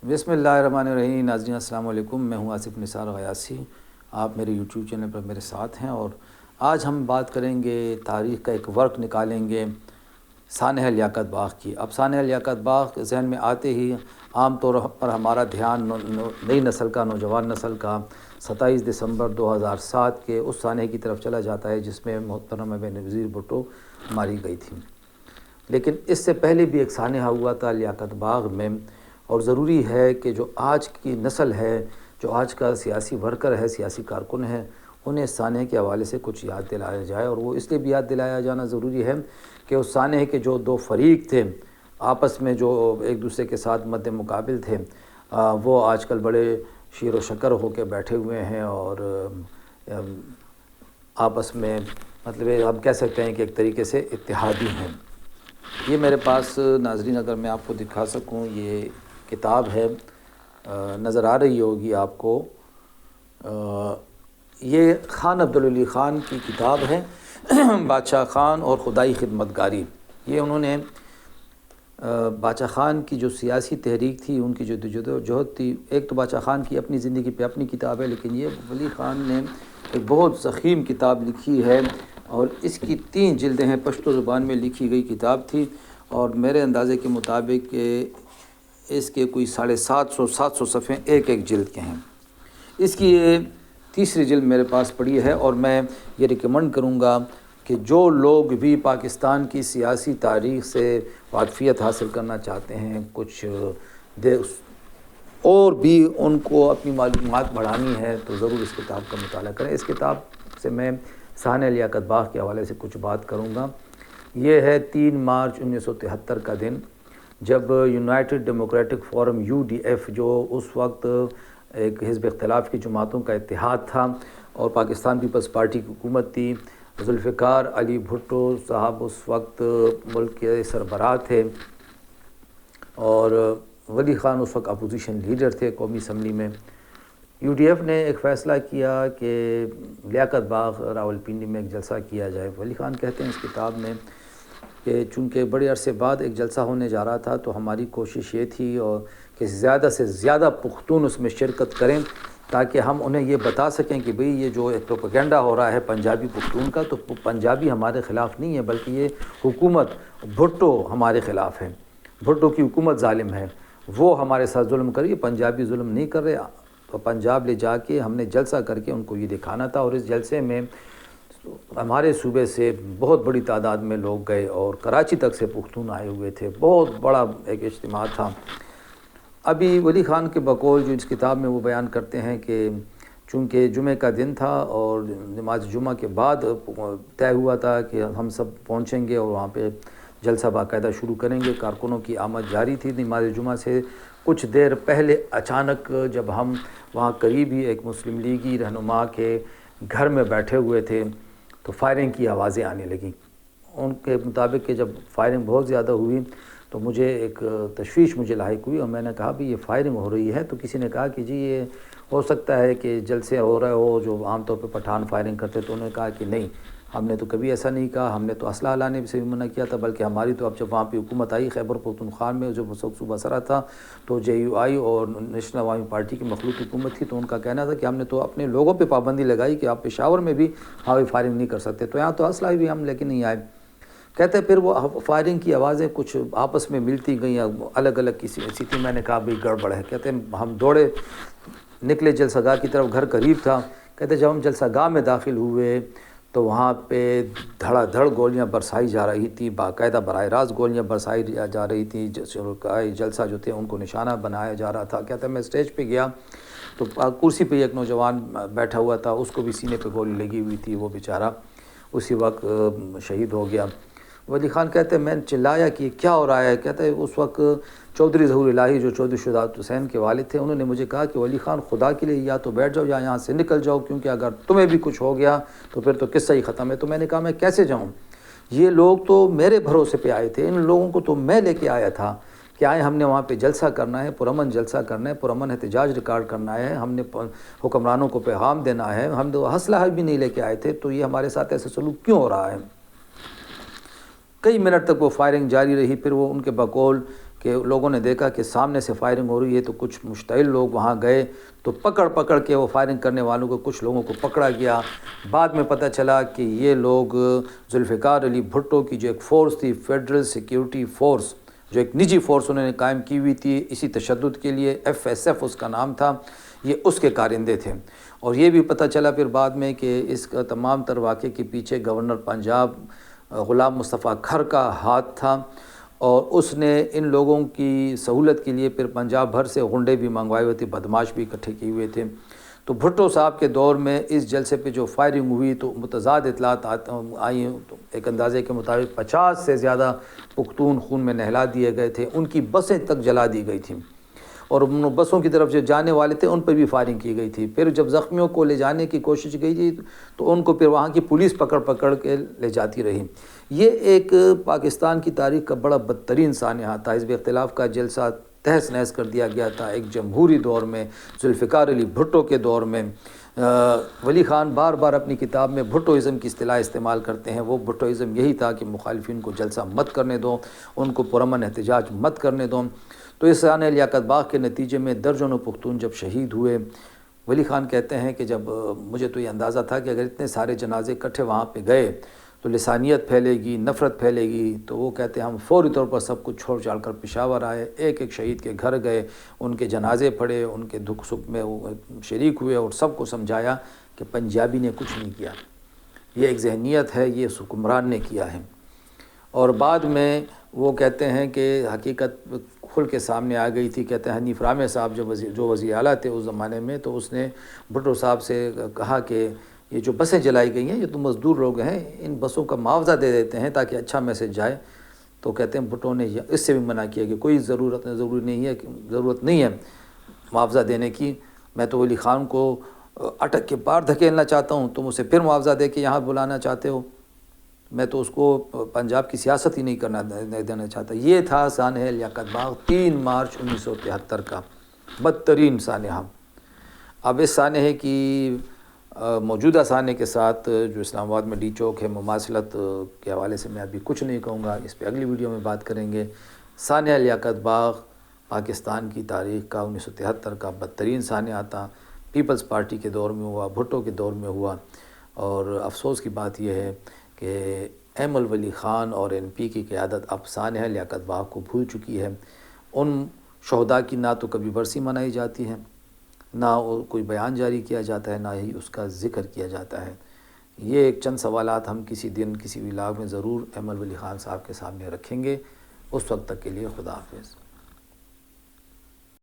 بسم اللہ الرحمن الرحیم۔ ناظرین السلام علیکم، میں ہوں آصف نثار غیاثی، آپ میرے یوٹیوب چینل پر میرے ساتھ ہیں اور آج ہم بات کریں گے، تاریخ کا ایک ورق نکالیں گے سانحہ لیاقت باغ کی۔ اب سانحہ لیاقت باغ ذہن میں آتے ہی عام طور پر ہمارا دھیان نئی نسل کا، نوجوان نسل کا 27 دسمبر 2007 کے اس سانحے کی طرف چلا جاتا ہے جس میں محترمہ بینظیر بھٹو ماری گئی تھی۔ لیکن اس سے پہلے بھی ایک سانحہ ہوا تھا لیاقت باغ میں، اور ضروری ہے کہ جو آج کی نسل ہے، جو آج کا سیاسی ورکر ہے، سیاسی کارکن ہے، انہیں اس سانحے کے حوالے سے کچھ یاد دلایا جائے۔ اور وہ اس لیے بھی یاد دلایا جانا ضروری ہے کہ اس سانحے کے جو دو فریق تھے آپس میں، جو ایک دوسرے کے ساتھ مد مقابل تھے، وہ آج کل بڑے شیر و شکر ہو کے بیٹھے ہوئے ہیں اور آپس میں مطلب ہم کہہ سکتے ہیں کہ ایک طریقے سے اتحادی ہیں۔ یہ میرے پاس ناظرین اگر میں آپ کو دکھا سکوں، یہ کتاب ہے، نظر آ رہی ہوگی آپ کو، یہ خان عبدالولی خان کی کتاب ہے، بادشاہ خان اور خدائی خدمتگاری۔ یہ انہوں نے بادشاہ خان کی جو سیاسی تحریک تھی، ان کی جو جدوجہد تھی، ایک تو بادشاہ خان کی اپنی زندگی پہ اپنی کتاب ہے، لیکن یہ ولی خان نے ایک بہت ضخیم کتاب لکھی ہے اور اس کی 3 جلدیں ہیں، پشتو زبان میں لکھی گئی کتاب تھی، اور میرے اندازے کے مطابق اس کے کوئی 750 صفحے ایک جلد کے ہیں۔ اس کی یہ تیسری جلد میرے پاس پڑی ہے، اور میں یہ ریکمنڈ کروں گا کہ جو لوگ بھی پاکستان کی سیاسی تاریخ سے واقفیت حاصل کرنا چاہتے ہیں، کچھ اور بھی ان کو اپنی معلومات بڑھانی ہے، تو ضرور اس کتاب کا مطالعہ کریں۔ اس کتاب سے میں سانحہ لیاقت باغ کے حوالے سے کچھ بات کروں گا۔ یہ ہے 3 مارچ 1973 کا دن، جب یونائٹڈ ڈیموکریٹک فورم UDF، جو اس وقت ایک حزب اختلاف کی جماعتوں کا اتحاد تھا اور پاکستان پیپلز پارٹی کی حکومت تھی، ذوالفقار علی بھٹو صاحب اس وقت ملک کے سربراہ تھے اور ولی خان اس وقت اپوزیشن لیڈر تھے قومی اسمبلی میں۔ UDF نے ایک فیصلہ کیا کہ لیاقت باغ راولپنڈی میں ایک جلسہ کیا جائے۔ ولی خان کہتے ہیں اس کتاب میں کہ چونکہ بڑے عرصے بعد ایک جلسہ ہونے جا رہا تھا، تو ہماری کوشش یہ تھی اور کہ زیادہ سے زیادہ پختون اس میں شرکت کریں، تاکہ ہم انہیں یہ بتا سکیں کہ بھئی یہ جو ایک پروپیگنڈا ہو رہا ہے پنجابی پختون کا، تو پنجابی ہمارے خلاف نہیں ہے، بلکہ یہ حکومت بھٹو ہمارے خلاف ہے، بھٹو کی حکومت ظالم ہے، وہ ہمارے ساتھ ظلم کر رہی ہے، پنجابی ظلم نہیں کر رہے۔ تو پنجاب لے جا کے ہم نے جلسہ کر کے ان کو یہ دکھانا تھا، اور اس جلسے میں ہمارے صوبے سے بہت بڑی تعداد میں لوگ گئے اور کراچی تک سے پختون آئے ہوئے تھے، بہت بڑا ایک اجتماع تھا۔ ابھی ولی خان کے بقول جو اس کتاب میں وہ بیان کرتے ہیں کہ چونکہ جمعہ کا دن تھا اور نماز جمعہ کے بعد طے ہوا تھا کہ ہم سب پہنچیں گے اور وہاں پہ جلسہ باقاعدہ شروع کریں گے، کارکنوں کی آمد جاری تھی۔ نماز جمعہ سے کچھ دیر پہلے اچانک جب ہم وہاں قریب ہی ایک مسلم لیگی رہنما کے گھر میں بیٹھے ہوئے تھے، تو فائرنگ کی آوازیں آنے لگیں۔ ان کے مطابق کہ جب فائرنگ بہت زیادہ ہوئی تو مجھے ایک تشویش مجھے لاحق ہوئی، اور میں نے کہا بھی یہ فائرنگ ہو رہی ہے، تو کسی نے کہا کہ جی یہ ہو سکتا ہے کہ جلسے ہو رہے ہو جو عام طور پہ پٹھان فائرنگ کرتے، تو انہوں نے کہا کہ نہیں، ہم نے تو کبھی ایسا نہیں کہا، ہم نے تو اسلحہ لانے سے بھی منع کیا تھا، بلکہ ہماری تو اب جب وہاں پہ حکومت آئی خیبر پختونخوا میں، جو اس وقت صوبہ سرا تھا، تو JUI اور نیشنل عوامی پارٹی کی مخلوط حکومت تھی، تو ان کا کہنا تھا کہ ہم نے تو اپنے لوگوں پہ پابندی لگائی کہ آپ پشاور میں بھی ہوائی فائرنگ نہیں کر سکتے، تو یہاں تو اسلحہ بھی ہم لے کے نہیں آئے۔ کہتے پھر وہ فائرنگ کی آوازیں کچھ آپس میں ملتی گئیں، الگ الگ کسی ایسی تھی۔ میں نے کہا بھئی گڑبڑ ہے۔ کہتے ہم دوڑے نکلے جلسہ گاہ کی طرف، گھر قریب تھا۔ کہتے جب ہم جلسہ گاہ میں داخل ہوئے تو وہاں پہ دھڑا دھڑ گولیاں برسائی جا رہی تھی، باقاعدہ براہ راست گولیاں برسائی جا رہی تھیں، جلسہ جو تھے ان کو نشانہ بنایا جا رہا تھا۔ کہتے میں اسٹیج پہ گیا تو کرسی پہ ایک نوجوان بیٹھا ہوا تھا، اس کو بھی سینے پہ گولی لگی ہوئی تھی، وہ بیچارہ اسی وقت شہید ہو گیا۔ ولی خان کہتے ہیں میں نے چلایا کہ کیا ہو رہا ہے۔ کہتے ہیں اس وقت چودھری ظہور الہی جو چودھری شجاعت حسین کے والد تھے، انہوں نے مجھے کہا کہ ولی خان خدا کے لیے یا تو بیٹھ جاؤ یا یہاں سے نکل جاؤ، کیونکہ اگر تمہیں بھی کچھ ہو گیا تو پھر تو قصہ ہی ختم ہے۔ تو میں نے کہا میں کیسے جاؤں، یہ لوگ تو میرے بھروسے پہ آئے تھے، ان لوگوں کو تو میں لے کے آیا تھا کہ آئے ہم نے وہاں پہ جلسہ کرنا ہے، پرامن جلسہ کرنا ہے، پرامن احتجاج ریکارڈ کرنا ہے، ہم نے حکمرانوں کو پیغام دینا ہے، ہم تو اسلحہ بھی نہیں لے کے آئے تھے، تو یہ ہمارے ساتھ ایسے سلوک کیوں ہو رہا ہے۔ کئی منٹ تک وہ فائرنگ جاری رہی، پھر وہ ان کے بقول کہ لوگوں نے دیکھا کہ سامنے سے فائرنگ ہو رہی ہے تو کچھ مشتعل لوگ وہاں گئے تو پکڑ کے وہ فائرنگ کرنے والوں کو کچھ لوگوں کو پکڑا گیا۔ بعد میں پتہ چلا کہ یہ لوگ ذوالفقار علی بھٹو کی جو ایک فورس تھی، فیڈرل سیکیورٹی فورس، جو ایک نجی فورس انہوں نے قائم کی ہوئی تھی اسی تشدد کے لیے، FSF اس کا نام تھا، یہ اس کے کارندے تھے۔ اور یہ بھی پتہ چلا پھر بعد میں کہ اس کا تمام تر واقعے کے پیچھے گورنر پنجاب غلام مصطفیٰ کھر کا ہاتھ تھا، اور اس نے ان لوگوں کی سہولت کے لیے پھر پنجاب بھر سے غنڈے بھی منگوائے ہوئے تھے، بدماش بھی اکٹھے کیے ہوئے تھے۔ تو بھٹو صاحب کے دور میں اس جلسے پہ جو فائرنگ ہوئی تو متضاد اطلاعات آئی ہیں، تو ایک اندازے کے مطابق 50 سے زیادہ پختون خون میں نہلا دیے گئے تھے، ان کی بسیں تک جلا دی گئی تھیں، اور ان بسوں کی طرف جو جانے والے تھے ان پہ بھی فائرنگ کی گئی تھی۔ پھر جب زخمیوں کو لے جانے کی کوشش کی گئی تو ان کو پھر وہاں کی پولیس پکڑ کے لے جاتی رہی۔ یہ ایک پاکستان کی تاریخ کا بڑا بدترین سانحہ تھا۔ حزب اختلاف کا جلسہ تہس نہس کر دیا گیا تھا ایک جمہوری دور میں، ذوالفقار علی بھٹو کے دور میں۔ ولی خان بار بار اپنی کتاب میں بھٹوازم کی اصطلاح استعمال کرتے ہیں۔ وہ بھٹوازم یہی تھا کہ مخالفین کو جلسہ مت کرنے دو، ان کو پرامن احتجاج مت کرنے دو۔ تو اس سانحہ لیاقت باغ کے نتیجے میں درجنوں پختون جب شہید ہوئے، ولی خان کہتے ہیں کہ جب مجھے تو یہ اندازہ تھا کہ اگر اتنے سارے جنازے اکٹھے وہاں پہ گئے تو لسانیت پھیلے گی، نفرت پھیلے گی، تو وہ کہتے ہیں ہم فوری طور پر سب کچھ چھوڑ چھاڑ کر پشاور آئے، ایک ایک شہید کے گھر گئے، ان کے جنازے پڑھے، ان کے دکھ سکھ میں شریک ہوئے، اور سب کو سمجھایا کہ پنجابی نے کچھ نہیں کیا، یہ ایک ذہنیت ہے، یہ اس حکمران نے کیا ہے۔ اور بعد میں وہ کہتے ہیں کہ حقیقت کھل کے سامنے آ گئی تھی۔ کہتے ہیں حنیف رامے صاحب جو وزیر اعلیٰ تھے اس زمانے میں، تو اس نے بھٹو صاحب سے کہا کہ یہ جو بسیں جلائی گئی ہیں یہ تو مزدور لوگ ہیں، ان بسوں کا معاوضہ دے دیتے ہیں تاکہ اچھا میسج جائے۔ تو کہتے ہیں بھٹو نے اس سے بھی منع کیا کہ کوئی ضرورت نہیں ہے معاوضہ دینے کی، میں تو ولی خان کو اٹک کے پار دھکیلنا چاہتا ہوں، تم اسے پھر معاوضہ دے کے یہاں بلانا چاہتے ہو، میں تو اس کو پنجاب کی سیاست ہی نہیں دینا چاہتا۔ یہ تھا سانحہ لیاقت باغ 3 مارچ 1973 کا بدترین سانحہ۔ اب اس سانحے کی موجودہ سانحے کے ساتھ جو اسلام آباد میں ڈی چوک ہے، مماثلت کے حوالے سے میں ابھی کچھ نہیں کہوں گا، اس پہ اگلی ویڈیو میں بات کریں گے۔ سانحہ لیاقت باغ پاکستان کی تاریخ کا 1973 کا بدترین سانحہ تھا، پیپلز پارٹی کے دور میں ہوا، بھٹو کے دور میں ہوا، اور افسوس کی بات یہ ہے کہ ایمل ولی خان اور NP کی قیادت اب سانحہ لیاقت باغ کو بھول چکی ہے۔ ان شہداء کی نہ تو کبھی برسی منائی جاتی ہے، نہ کوئی بیان جاری کیا جاتا ہے، نہ ہی اس کا ذکر کیا جاتا ہے۔ یہ ایک چند سوالات ہم کسی دن کسی ولاگ میں ضرور ایمل ولی خان صاحب کے سامنے رکھیں گے۔ اس وقت تک کے لیے خدا حافظ۔